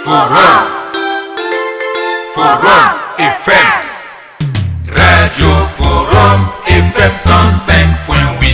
Forum, Forum FM, Radio Forum FM 105.8.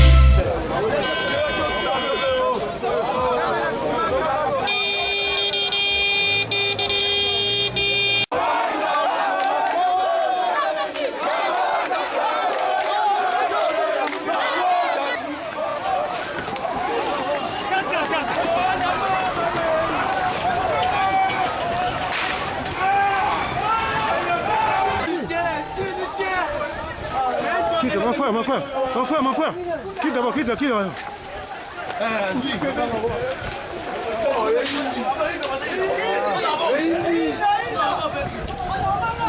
Mon frère, quitte d'abord.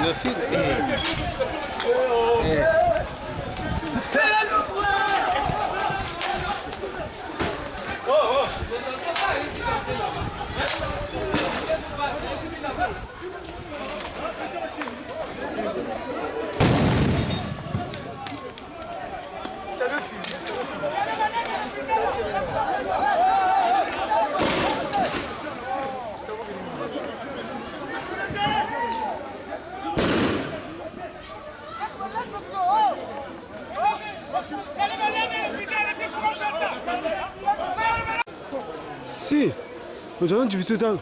Le fil Si, nous allons diviser ça.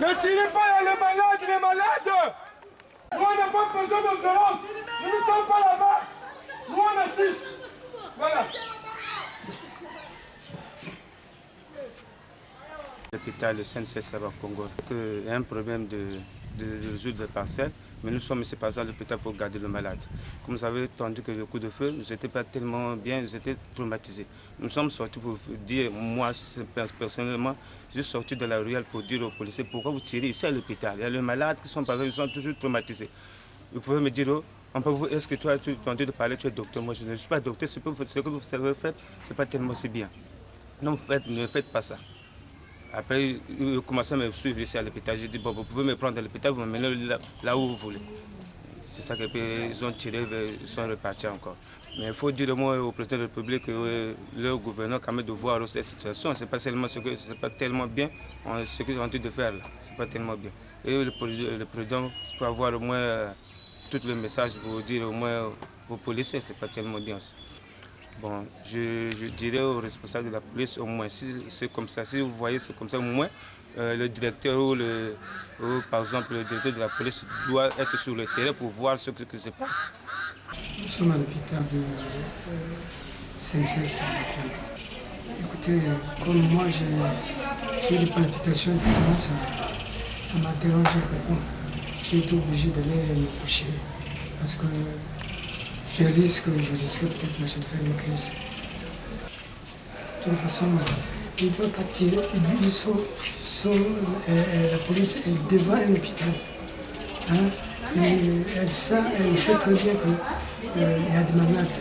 Ne tirez pas les malades. Nous on n'a pas besoin de violence. Nous ne sommes pas là-bas. Nous on assiste. Voilà. L'hôpital de SNCS à Congo, il y a un problème de résoudre les parcelles, mais nous sommes ici par exemple à l'hôpital pour garder le malade. Comme vous avez entendu que le coup de feu, nous n'étions pas tellement bien, nous étions traumatisés. Nous sommes sortis pour dire, moi personnellement, je suis sorti de la ruelle pour dire aux policiers pourquoi vous tirez ici à l'hôpital. Il y a les malades qui sont par exemple, ils sont toujours traumatisés. Vous pouvez me dire, est-ce que toi tu as entendu de parler, tu es docteur? Moi je ne suis pas docteur, ce que vous savez faire, ce n'est pas tellement si bien. Non, ne faites pas ça. Après, ils ont commencé à me suivre ici à l'hôpital. J'ai dit, bon, vous pouvez me prendre à l'hôpital, vous me menez là où vous voulez. C'est ça qu'ils ont tiré, ils sont repartis encore. Mais il faut dire au moins au président de la République, le gouverneur, quand même, de voir cette situation. Ce n'est pas tellement bien ce qu'ils ont envie de faire là. Ce n'est pas tellement bien. Et le président peut avoir au moins tout le message pour dire au moins aux policiers, ce n'est pas tellement bien aussi. Bon, je dirais aux responsables de la police, au moins, si c'est comme ça, si vous voyez c'est comme ça, au moins, le directeur ou par exemple le directeur de la police doit être sur le terrain pour voir ce qui se passe. Nous sommes à l'hôpital de SNCS. Écoutez, comme moi j'ai eu des palpitations, effectivement ça m'a dérangé beaucoup. J'ai été obligé d'aller me coucher parce que je risquais peut-être de faire une crise. De toute façon, ils ne doivent pas tirer. La police est devant un hôpital. Hein? Elle sait très bien qu'il y a des malades,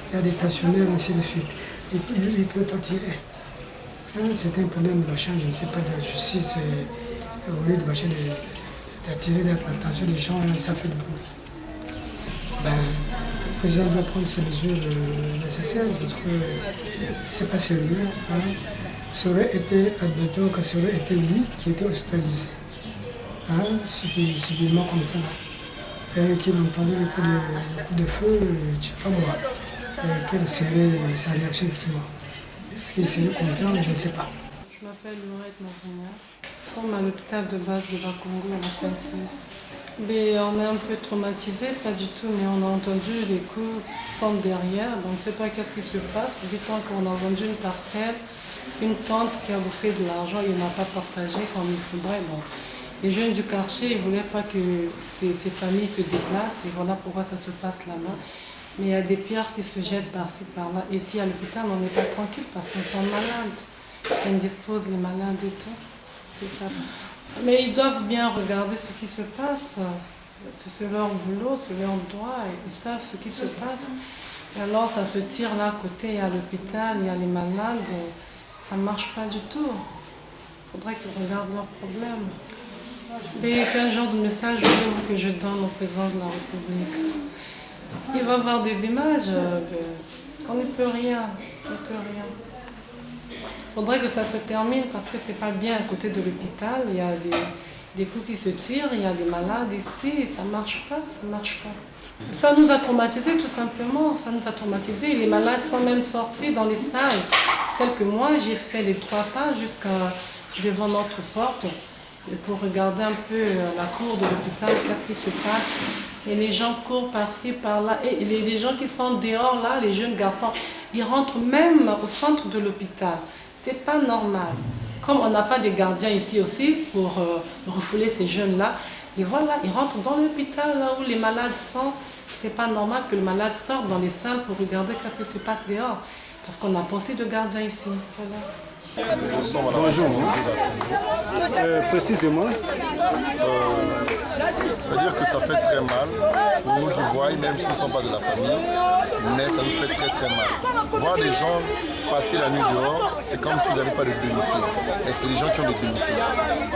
il y a des tensionnaires, ainsi de suite. Ils ne peuvent pas tirer. Hein? C'est un problème de machin, je ne sais pas, de la justice. Au lieu d'attirer l'attention des gens, ça fait du bruit. Le président doit prendre ces mesures nécessaires parce que ce n'est pas sérieux. Hein. Ça aurait été, admettons que ça aurait été lui qui était hospitalisé, hein, civilement comme ça, là, et qu'il entendait le coup de feu, je ne sais pas moi, quelle serait sa réaction effectivement. Est-ce qu'il serait content? Je ne sais pas. Je m'appelle Laurette Marzina. Nous sommes à l'hôpital de base de Bakongo à la SNCS. Mais on est un peu traumatisé, pas du tout, mais on a entendu des coups sans derrière, donc on ne sait pas qu'est-ce qui se passe. Dit-on qu'on a vendu une parcelle, une tante qui a bouffé de l'argent, il n'a pas partagé comme il faudrait. Bon. Les jeunes du quartier, ils ne voulaient pas que ces familles se déplacent, et voilà pourquoi ça se passe là-bas. Mais il y a des pierres qui se jettent par-ci, par-là. Ici à l'hôpital, on n'est pas tranquille parce qu'on sont malades. On dispose les malades et tout. C'est ça. Mais ils doivent bien regarder ce qui se passe. C'est leur boulot, c'est leur droit. Ils savent ce qui se passe. Et alors ça se tire là à côté, il y a l'hôpital, il y a les malades. Ça ne marche pas du tout. faudrait qu'ils regardent leurs problèmes. Et quel genre de message voulez-vous que je donne au président de la République? Il va voir des images, on ne peut rien, on ne peut rien. Il faudrait que ça se termine parce que c'est pas bien à côté de l'hôpital, il y a des coups qui se tirent, il y a des malades ici, ça marche pas, ça marche pas. Ça nous a traumatisés tout simplement, ça nous a traumatisés. Les malades sont même sortis dans les salles. Tel que moi, j'ai fait les 3 pas jusqu'à devant notre porte pour regarder un peu la cour de l'hôpital, qu'est-ce qui se passe. Et les gens courent par-ci, par-là. Et les gens qui sont dehors, là, les jeunes garçons, ils rentrent même au centre de l'hôpital. C'est pas normal. Comme on n'a pas de gardiens ici aussi pour refouler ces jeunes-là, et voilà, ils rentrent dans l'hôpital, là où les malades sont. C'est pas normal que le malade sorte dans les salles pour regarder qu'est-ce qui se passe dehors. Parce qu'on n'a pas aussi de gardiens ici. Voilà. Bonjour. Précisément. C'est-à-dire que ça fait très mal pour nous qui voyons, même s'ils ne sont pas de la famille, mais ça nous fait très très mal. Voir des gens passer la nuit dehors, c'est comme s'ils n'avaient pas de domicile. Mais c'est les gens qui ont des domiciles.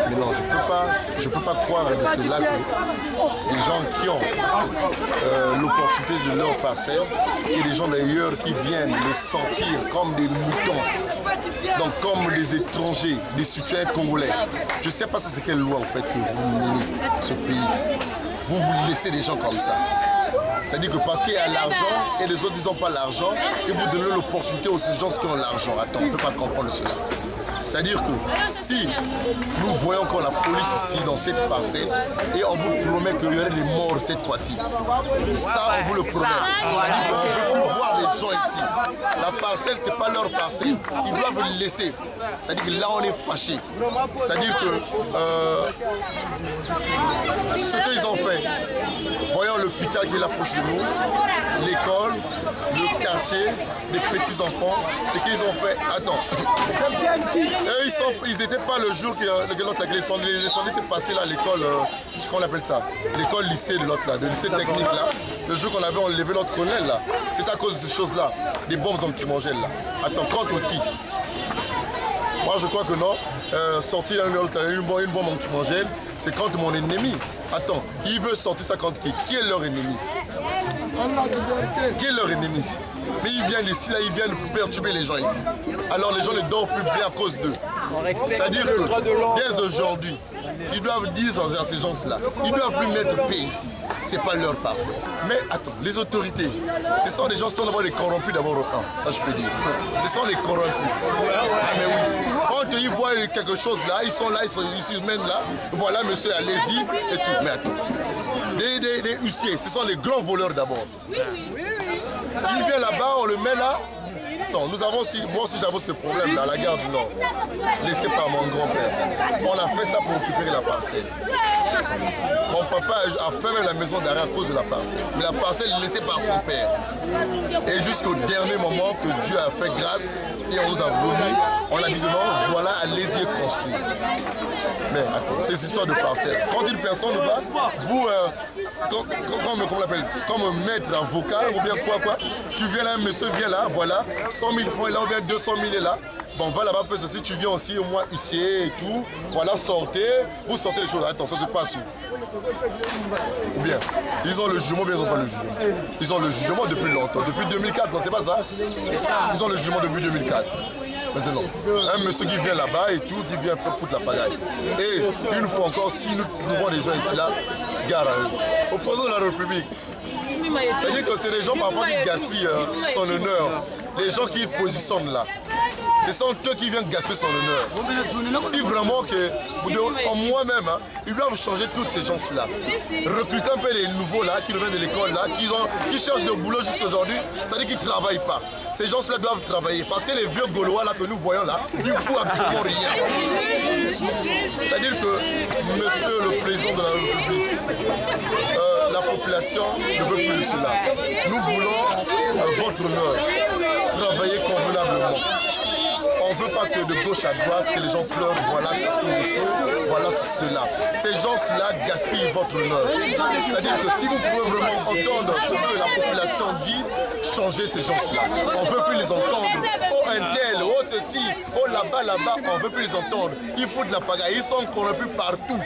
Mais non, je ne peux pas croire de cela que les gens qui ont l'opportunité de leur parcelle, et les gens d'ailleurs qui viennent les sortir comme des moutons, donc comme des étrangers, des citoyens congolais. Je ne sais pas si c'est quelle loi en fait que vous menez ce pays. Vous laissez des gens comme ça. C'est-à-dire que parce qu'il y a l'argent et les autres ils n'ont pas l'argent, et vous donnez l'opportunité aux gens qui ont l'argent. Attends, on ne peut pas comprendre cela. C'est-à-dire que si nous voyons encore la police ici dans cette parcelle et on vous promet qu'il y aurait des morts cette fois-ci, ça on vous le promet. C'est-à-dire qu'on ne peut plus voir les gens ici. La parcelle, ce n'est pas leur parcelle. Ils doivent le laisser. C'est-à-dire que là on est fâchés. C'est-à-dire que ce qu'ils ont fait, voyons l'hôpital qui est là proche de nous, l'école, le quartier, les petits-enfants, ce qu'ils ont fait. Attends. Ils n'étaient pas le jour que l'autre, l'incendie s'est passé là à l'école, comment on appelle ça, l'école lycée de l'autre là, le lycée technique là. Le jour qu'on avait enlevé notre colonel là, c'est à cause de ces choses-là, des bombes antimongèles là. Attends, contre qui? Moi je crois que non. Sortir une bombe antimongèle, c'est contre mon ennemi. Attends, il veut sortir ça contre qui? Qui est leur ennemi? Qui est leur ennemi? Mais ils viennent ici, là, ils viennent perturber les gens ici. Alors les gens ne dorment plus bien à cause d'eux. C'est-à-dire que dès aujourd'hui, ils doivent dire à ces gens-là, ils ne doivent plus mettre paix ici. Ce n'est pas leur parcelle. Mais attends, les autorités, ce sont des gens qui sont d'abord des corrompus d'abord au camp. Ça je peux dire. Ce sont des corrompus. Ah mais oui. Quand ils voient quelque chose là, ils sont là, ils se mènent là. Voilà monsieur, allez-y et tout. Mais attends. Des huissiers, ce sont les grands voleurs d'abord. Il vient là-bas, on le met là. Attends, nous avons aussi, moi aussi j'avais ce problème là, à la gare du Nord, laissé par mon grand-père. On a fait ça pour récupérer la parcelle. Mon papa a fait même la maison d'arrêt à cause de la parcelle. Mais la parcelle est laissée par son père. Et jusqu'au dernier moment que Dieu a fait grâce et on nous a voulu, on a dit que non, voilà, allez-y construire. Mais attends, c'est cette histoire de parcelle. Quand une personne va, vous, comme maître avocat ou bien quoi, tu viens là, monsieur vient là, voilà, 100 000 francs est là ou bien 200 000 est là. Bon, va là-bas, fais ceci, tu viens aussi au moins huissier et tout. Voilà, sortez, vous sortez les choses. Attends, ça se passe où? Ou bien, ils ont le jugement ou bien ils n'ont pas le jugement? Ils ont le jugement depuis longtemps, depuis 2004, non, c'est pas ça? Ils ont le jugement depuis 2004. Maintenant, un monsieur qui vient là-bas et tout, qui vient foutre la pagaille. Et une fois encore, si nous trouvons des gens ici là, gare à eux. Au président de la République, c'est-à-dire que c'est des gens parfois qui gaspillent son honneur. Les gens qui positionnent là. Ce sont eux qui viennent gaspiller son honneur. Si vraiment que, en moi-même, hein, ils doivent changer tous ces gens-là. Recruter un peu les nouveaux là, qui reviennent de l'école là, qui cherchent de boulot jusqu'à aujourd'hui, c'est-à-dire qu'ils ne travaillent pas. Ces gens-là doivent travailler. Parce que les vieux Gaulois là que nous voyons là, ils ne font absolument rien. C'est-à-dire que, monsieur le président de la République, la population ne veut plus de cela. Nous voulons votre honneur. Travailler convenablement. On ne veut pas que de gauche à droite que les gens pleurent, voilà, ça sous voilà cela. Ces gens-là gaspillent votre honneur. C'est-à-dire que si vous pouvez vraiment entendre ce que la population dit, changez ces gens-là. On ne veut plus les entendre. Oh un tel, oh ceci, oh là-bas, là-bas, on ne veut plus les entendre. Il faut de la pagaille, ils sont corrompus partout.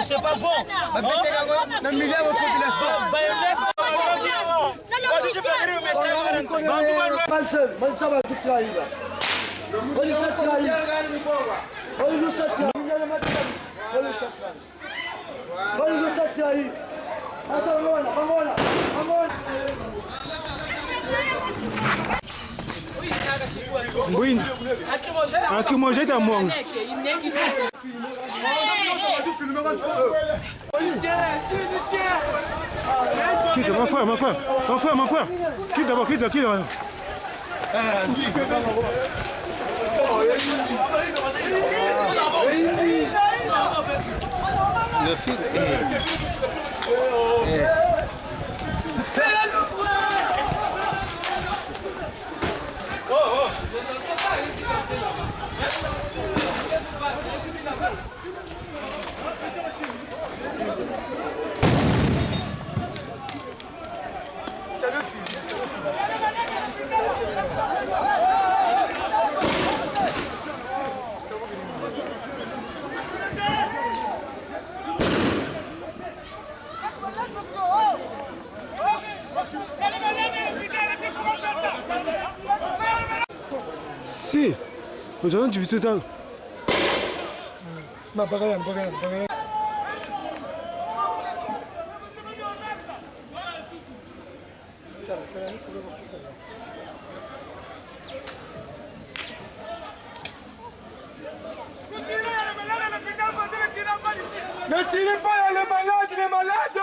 C'est pas bon. Oui. Akimojeta mwanga. Quitte, mon frère. Quitte d'abord. Le film Si, nous allons diviser ça. Ne tirez pas les malades.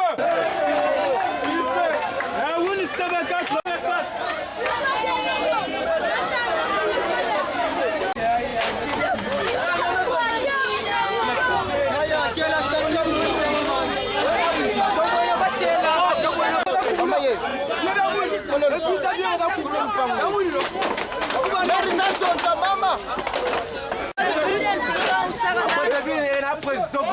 Président